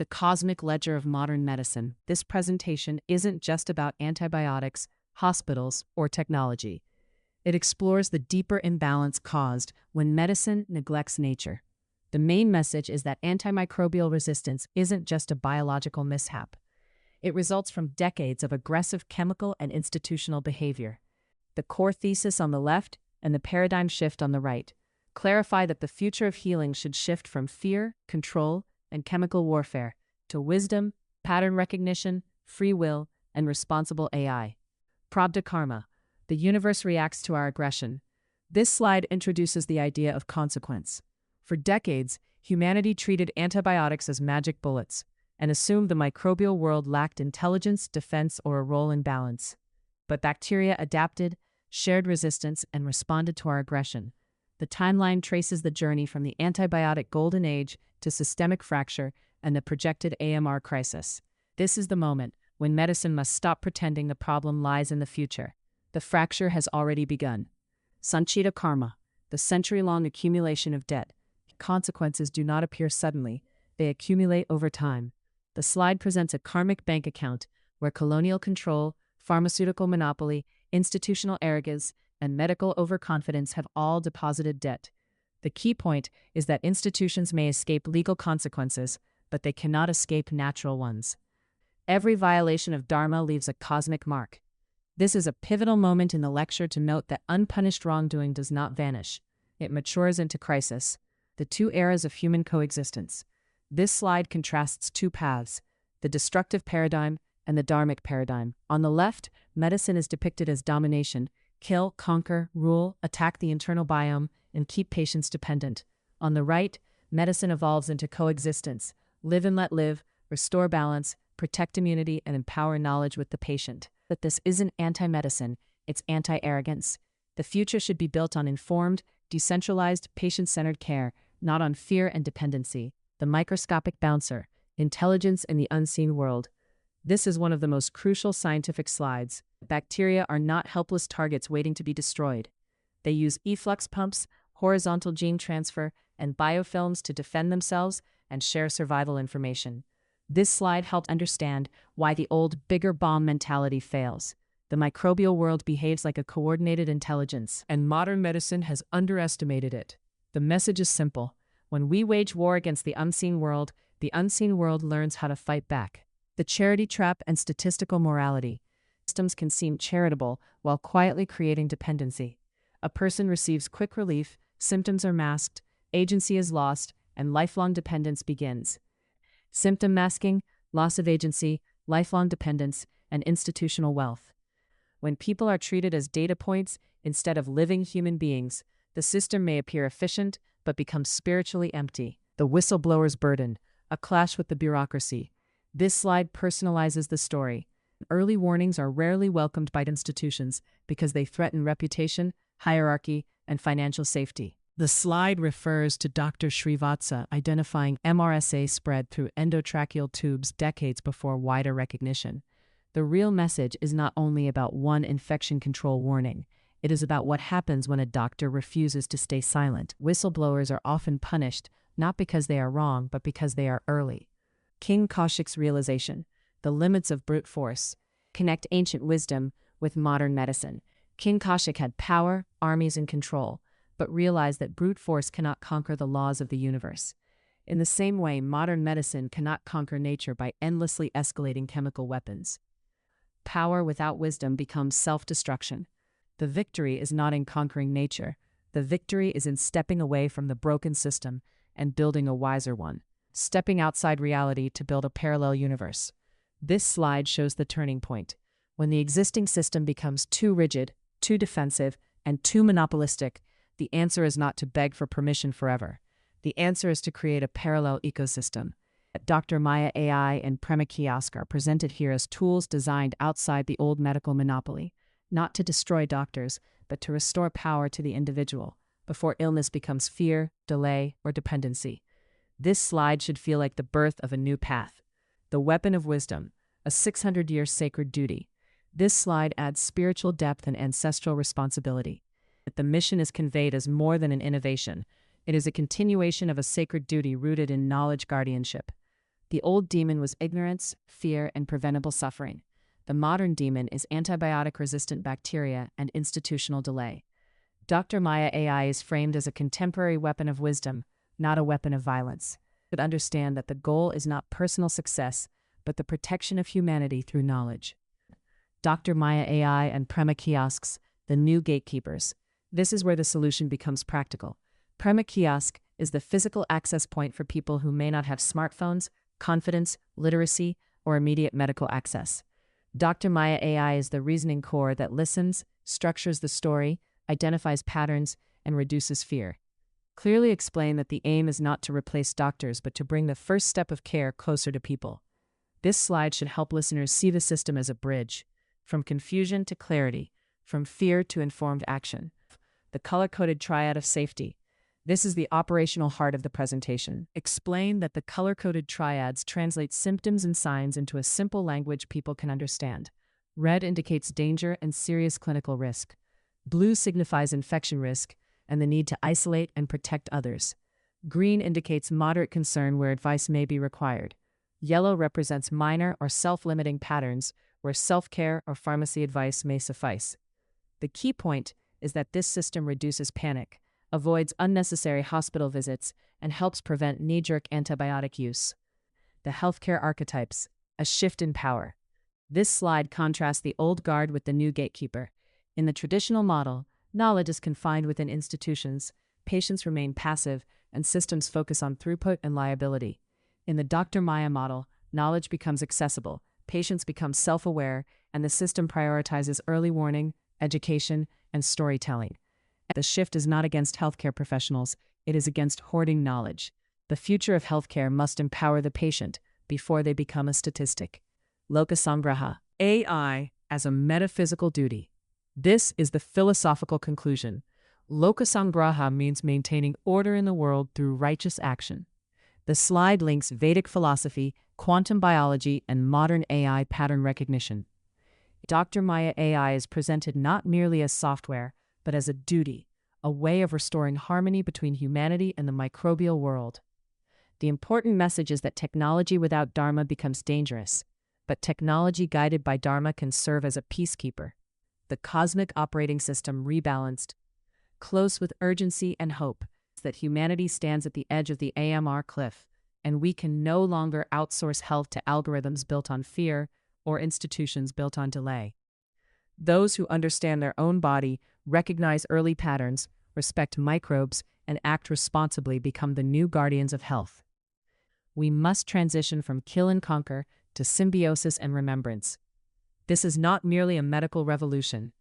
the cosmic ledger of modern medicine, this presentation isn't just about antibiotics, hospitals, or technology. It explores the deeper imbalance caused when medicine neglects nature. The main message is that antimicrobial resistance isn't just a biological mishap. It results from decades of aggressive chemical and institutional behavior. The core thesis on the left and the paradigm shift on the right clarify that the future of healing should shift from fear, control, and chemical warfare to wisdom, pattern recognition, free will, and responsible AI. Prabda karma. The universe reacts to our aggression. This slide introduces the idea of consequence. For decades, humanity treated antibiotics as magic bullets and assumed the microbial world lacked intelligence, defense, or a role in balance. But bacteria adapted, shared resistance, and responded to our aggression. The timeline traces the journey from the antibiotic golden age to systemic fracture and the projected AMR crisis. This is the moment when medicine must stop pretending the problem lies in the future. The fracture has already begun. Sanchita karma, the century-long accumulation of debt. Consequences do not appear suddenly, they accumulate over time. The slide presents a karmic bank account where colonial control, pharmaceutical monopoly, institutional arrogance, and medical overconfidence have all deposited debt. The key point is that institutions may escape legal consequences, but they cannot escape natural ones. Every violation of Dharma leaves a cosmic mark. This is a pivotal moment in the lecture to note that unpunished wrongdoing does not vanish. It matures into crisis, the two eras of human coexistence. This slide contrasts two paths, the destructive paradigm and the dharmic paradigm. On the left, medicine is depicted as domination, kill, conquer, rule, attack the internal biome, and keep patients dependent. On the right, medicine evolves into coexistence, live and let live, restore balance, protect immunity, and empower knowledge with the patient. But this isn't anti-medicine, it's anti-arrogance. The future should be built on informed, decentralized, patient-centered care, not on fear and dependency. The microscopic bouncer, intelligence in the unseen world. This is one of the most crucial scientific slides. Bacteria are not helpless targets waiting to be destroyed. They use efflux pumps, horizontal gene transfer, and biofilms to defend themselves and share survival information. This slide helped understand why the old bigger bomb mentality fails. The microbial world behaves like a coordinated intelligence, and modern medicine has underestimated it. The message is simple. When we wage war against the unseen world learns how to fight back. The charity trap and statistical morality. Systems can seem charitable while quietly creating dependency. A person receives quick relief, symptoms are masked, agency is lost, and lifelong dependence begins. Symptom masking, loss of agency, lifelong dependence, and institutional wealth. When people are treated as data points instead of living human beings, the system may appear efficient but becomes spiritually empty. The whistleblower's burden, a clash with the bureaucracy. This slide personalizes the story. Early warnings are rarely welcomed by institutions because they threaten reputation, hierarchy, and financial safety. The slide refers to Dr. Srivatsa identifying MRSA spread through endotracheal tubes decades before wider recognition. The real message is not only about one infection control warning. It is about what happens when a doctor refuses to stay silent. Whistleblowers are often punished, not because they are wrong, but because they are early. King Kaushik's realization, the limits of brute force, connect ancient wisdom with modern medicine. King Kaushik had power, armies, and control, but realized that brute force cannot conquer the laws of the universe. In the same way, modern medicine cannot conquer nature by endlessly escalating chemical weapons. Power without wisdom becomes self-destruction. The victory is not in conquering nature. The victory is in stepping away from the broken system and building a wiser one, stepping outside reality to build a parallel universe. This slide shows the turning point. When the existing system becomes too rigid, too defensive, and too monopolistic, the answer is not to beg for permission forever. The answer is to create a parallel ecosystem. Dr. Maya AI and PREMA Kiosk are presented here as tools designed outside the old medical monopoly, not to destroy doctors, but to restore power to the individual before illness becomes fear, delay, or dependency. This slide should feel like the birth of a new path. The weapon of wisdom, a 600-year sacred duty. This slide adds spiritual depth and ancestral responsibility. The mission is conveyed as more than an innovation. It is a continuation of a sacred duty rooted in knowledge guardianship. The old demon was ignorance, fear, and preventable suffering. The modern demon is antibiotic-resistant bacteria and institutional delay. Dr. Maya AI is framed as a contemporary weapon of wisdom, not a weapon of violence. But understand that the goal is not personal success, but the protection of humanity through knowledge. Dr. Maya AI and PREMA Kiosks, the new gatekeepers. This is where the solution becomes practical. PREMA Kiosk is the physical access point for people who may not have smartphones, confidence, literacy, or immediate medical access. Dr. Maya AI is the reasoning core that listens, structures the story, identifies patterns, and reduces fear. Clearly explain that the aim is not to replace doctors but to bring the first step of care closer to people. This slide should help listeners see the system as a bridge, from confusion to clarity, from fear to informed action. The color-coded triad of safety. This is the operational heart of the presentation. Explain that the color-coded triads translate symptoms and signs into a simple language people can understand. Red indicates danger and serious clinical risk. Blue signifies infection risk and the need to isolate and protect others. Green indicates moderate concern where advice may be required. Yellow represents minor or self-limiting patterns where self-care or pharmacy advice may suffice. The key point is that this system reduces panic, avoids unnecessary hospital visits, and helps prevent knee-jerk antibiotic use. The healthcare archetypes, a shift in power. This slide contrasts the old guard with the new gatekeeper. In the traditional model, knowledge is confined within institutions, patients remain passive, and systems focus on throughput and liability. In the Dr. Maya model, knowledge becomes accessible, patients become self-aware, and the system prioritizes early warning, education, and storytelling. The shift is not against healthcare professionals, it is against hoarding knowledge. The future of healthcare must empower the patient before they become a statistic. Lokasamgraha, AI as a metaphysical duty. This is the philosophical conclusion. Lokasamgraha means maintaining order in the world through righteous action. The slide links Vedic philosophy, quantum biology, and modern AI pattern recognition. Dr. Maya AI is presented not merely as software, but as a duty, a way of restoring harmony between humanity and the microbial world. The important message is that technology without Dharma becomes dangerous, but technology guided by Dharma can serve as a peacekeeper. The cosmic operating system rebalanced, close with urgency and hope, that humanity stands at the edge of the AMR cliff, and we can no longer outsource health to algorithms built on fear or institutions built on delay. Those who understand their own body, recognize early patterns, respect microbes, and act responsibly become the new guardians of health. We must transition from kill and conquer to symbiosis and remembrance. This is not merely a medical revolution.